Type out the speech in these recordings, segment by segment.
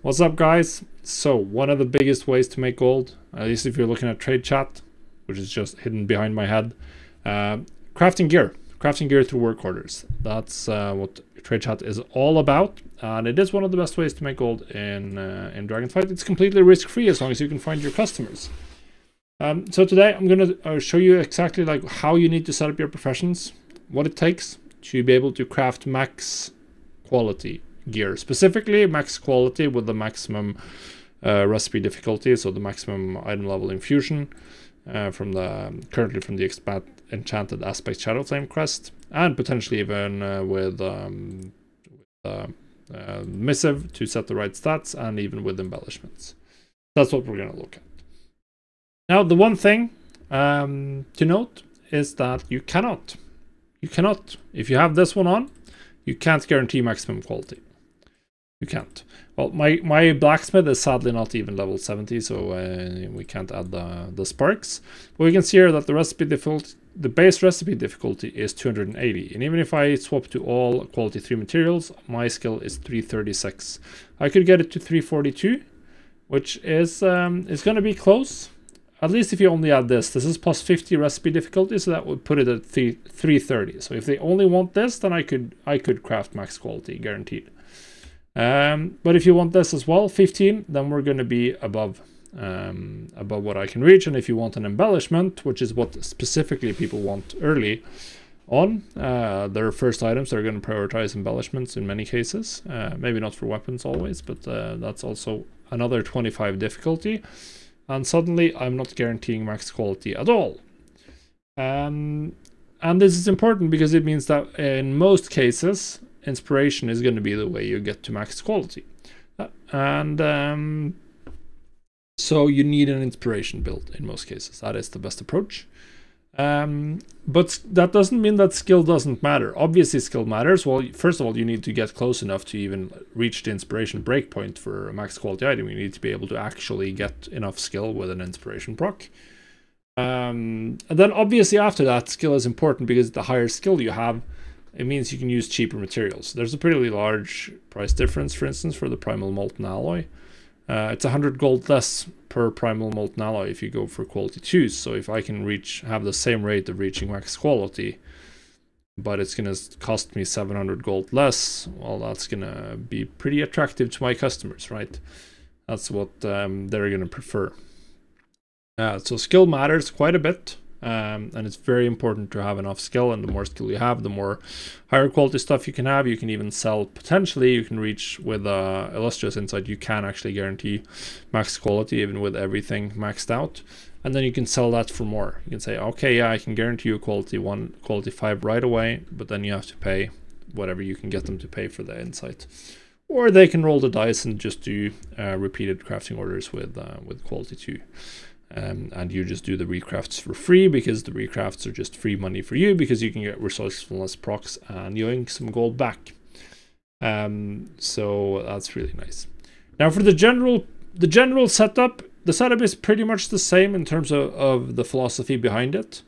What's up, guys? So one of the biggest ways to make gold, at least if you're looking at trade chat, which is just hidden behind my head, crafting gear through work orders. That's what trade chat is all about, and it is one of the best ways to make gold in Dragonfight. It's completely risk-free as long as you can find your customers. So today I'm going to show you exactly like how you need to set up your professions, what it takes to be able to craft max quality gear, specifically max quality with the maximum recipe difficulty, so the maximum item level infusion currently from the enchanted aspect shadow flame crest, and potentially even with missive to set the right stats, and even with embellishments. That's what we're going to look at. Now, the one thing to note is that you cannot, if you have this one on, you can't guarantee maximum quality. You can't. Well, my blacksmith is sadly not even level 70, so we can't add the sparks. But we can see here that the base recipe difficulty is 280, and even if I swap to all quality 3 materials, my skill is 336. I could get it to 342, which is going to be close. At least if you only add this. This is plus 50 recipe difficulty, so that would put it at 330. So if they only want this, then I could craft max quality, guaranteed. But if you want this as well, 15, then we're going to be above what I can reach. And if you want an embellishment, which is what specifically people want early on, their first items, they're going to prioritize embellishments in many cases. Maybe not for weapons always, but that's also another 25 difficulty. And suddenly I'm not guaranteeing max quality at all. And this is important because it means that in most cases, inspiration is going to be the way you get to max quality. And so you need an inspiration build in most cases. That is the best approach. But that doesn't mean that skill doesn't matter. Obviously skill matters. Well, first of all, you need to get close enough to even reach the inspiration breakpoint for a max quality item. You need to be able to actually get enough skill with an inspiration proc. And then obviously after that, skill is important because the higher skill you have, it means you can use cheaper materials. There's a pretty large price difference, for instance, for the primal molten alloy. It's 100 gold less per primal molten alloy if you go for quality 2s. So if I can have the same rate of reaching max quality, but it's going to cost me 700 gold less, well, that's going to be pretty attractive to my customers, right? That's what they're going to prefer. So skill matters quite a bit. And it's very important to have enough skill, and the more skill you have, the more higher quality stuff you can have. You can even sell, potentially you can reach with illustrious insight, you can actually guarantee max quality even with everything maxed out, and then you can sell that for more. You can say, okay, yeah, I can guarantee you quality 1, quality 5 right away, but then you have to pay whatever you can get them to pay for the insight. Or they can roll the dice and just do repeated crafting orders with quality 2. And you just do the recrafts for free, because the recrafts are just free money for you, because you can get resourcefulness procs and yoink some gold back. So that's really nice. Now for the general setup, the setup is pretty much the same in terms of the philosophy behind it.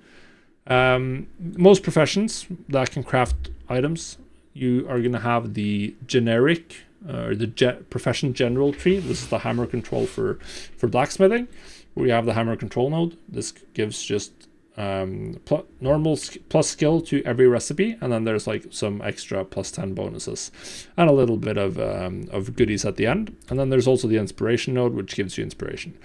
Most professions that can craft items, you are going to have the generic or the profession general tree. This is the hammer control for blacksmithing. We have the hammer control node. This gives just normal plus skill to every recipe, and then there's like some extra plus 10 bonuses and a little bit of goodies at the end. And then there's also the inspiration node, which gives you inspiration.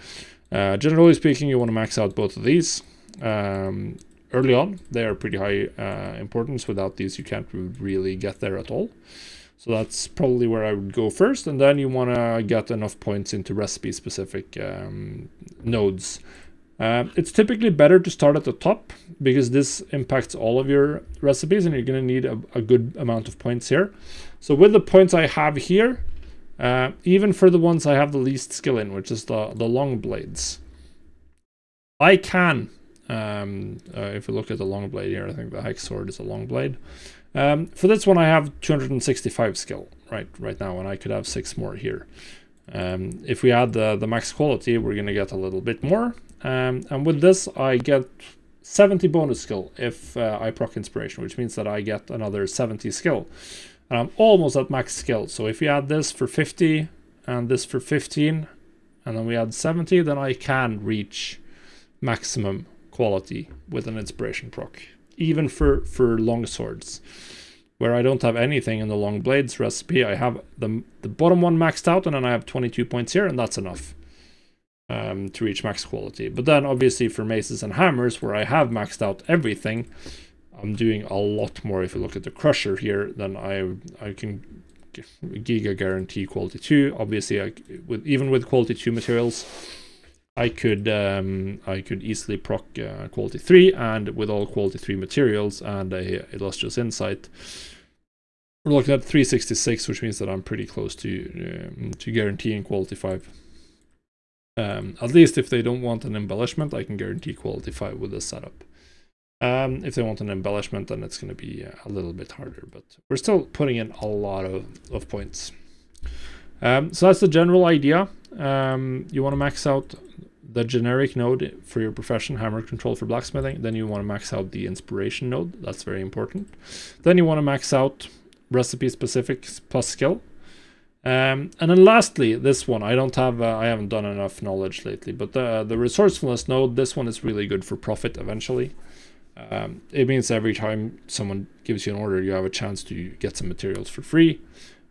Generally speaking, you want to max out both of these early on. They are pretty high importance. Without these, you can't really get there at all. So that's probably where I would go first, and then you want to get enough points into recipe-specific nodes. It's typically better to start at the top, because this impacts all of your recipes, and you're going to need a good amount of points here. So with the points I have here, even for the ones I have the least skill in, which is the long blades, I can, if we look at the long blade here, I think the hex sword is a long blade. For this one I have 265 skill right now, and I could have 6 more here. If we add the max quality, we're going to get a little bit more, and with this I get 70 bonus skill if I proc inspiration, which means that I get another 70 skill, and I'm almost at max skill. So if you add this for 50, and this for 15, and then we add 70, then I can reach maximum quality with an inspiration proc, even for long swords, where I don't have anything in the long blades recipe. I have the bottom one maxed out, and then I have 22 points here, and that's enough to reach max quality. But then obviously for maces and hammers, where I have maxed out everything, I'm doing a lot more. If you look at the crusher here, then I can giga guarantee quality 2. Obviously, even with quality 2 materials, I could easily proc quality 3, and with all quality 3 materials and a illustrious insight, we're looking at 366, which means that I'm pretty close to guaranteeing quality 5. At least if they don't want an embellishment, I can guarantee quality 5 with this setup. If they want an embellishment, then it's going to be a little bit harder, but we're still putting in a lot of points. So that's the general idea. You want to max out the generic node for your profession, hammer control for blacksmithing. Then you want to max out the inspiration node. That's very important. Then you want to max out recipe specific plus skill. And then lastly, this one, I haven't done enough knowledge lately, but the resourcefulness node, this one is really good for profit eventually. It means every time someone gives you an order, you have a chance to get some materials for free.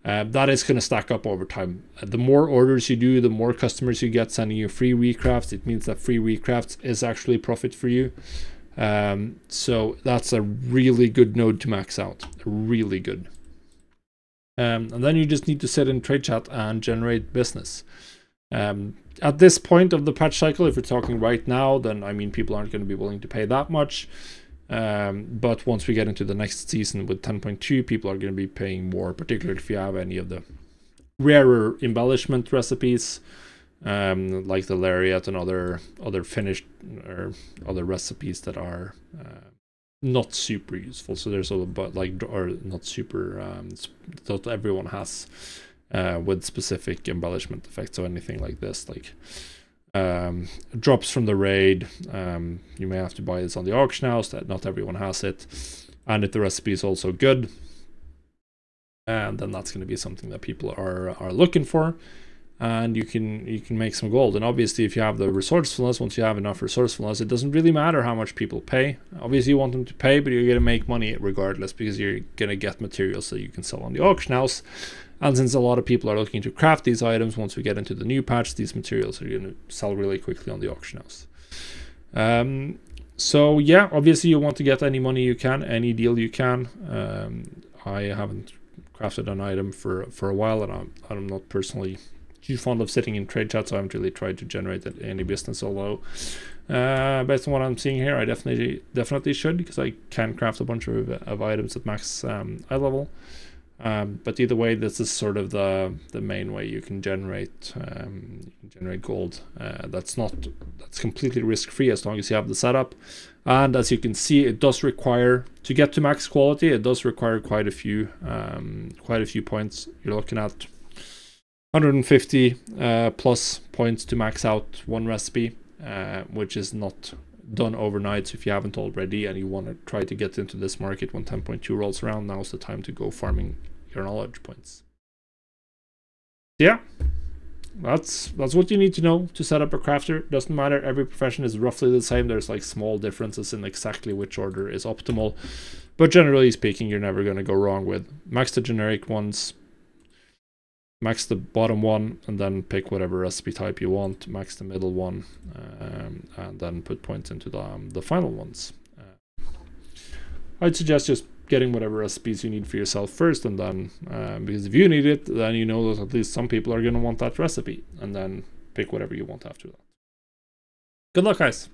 That is going to stack up over time. The more orders you do, the more customers you get sending you free recrafts. It means that free recrafts is actually profit for you. So that's a really good node to max out. Really good. And then you just need to sit in trade chat and generate business. At this point of the patch cycle, if we're talking right now, then I mean people aren't going to be willing to pay that much. But once we get into the next season with 10.2, people are going to be paying more, particularly if you have any of the rarer embellishment recipes, like the lariat and other finished or other recipes that are not super useful. So there's a but like, or not super that everyone has with specific embellishment effects. So anything like this, like drops from the raid, you may have to buy this on the auction house. That not everyone has it, and if the recipe is also good, and then that's going to be something that people are looking for, and you can make some gold. And obviously, if you have the resourcefulness, once you have enough resourcefulness, it doesn't really matter how much people pay. Obviously, you want them to pay, but you're going to make money regardless, because you're going to get materials that you can sell on the auction house. And since a lot of people are looking to craft these items, once we get into the new patch, these materials are going to sell really quickly on the auction house. So yeah, obviously you want to get any money you can, any deal you can. I haven't crafted an item for a while, and I'm not personally too fond of sitting in trade chat, so I haven't really tried to generate any business. Although, based on what I'm seeing here, I definitely should, because I can craft a bunch of items at max eye level. But either way, this is sort of the main way you can generate gold. That's completely risk-free as long as you have the setup. And as you can see, it does require, to get to max quality, it does require quite a few points. You're looking at 150 plus points to max out one recipe, which is not done overnight. So if you haven't already and you want to try to get into this market when 10.2 rolls around, now's the time to go farming your knowledge points. Yeah, that's what you need to know to set up a crafter. Doesn't matter, every profession is roughly the same. There's like small differences in exactly which order is optimal, but generally speaking, you're never going to go wrong with max the generic ones, max the bottom one, and then pick whatever recipe type you want, max the middle one, and then put points into the final ones. I'd suggest just getting whatever recipes you need for yourself first, and then because if you need it, then you know that at least some people are going to want that recipe, and then pick whatever you want after that. Good luck, guys.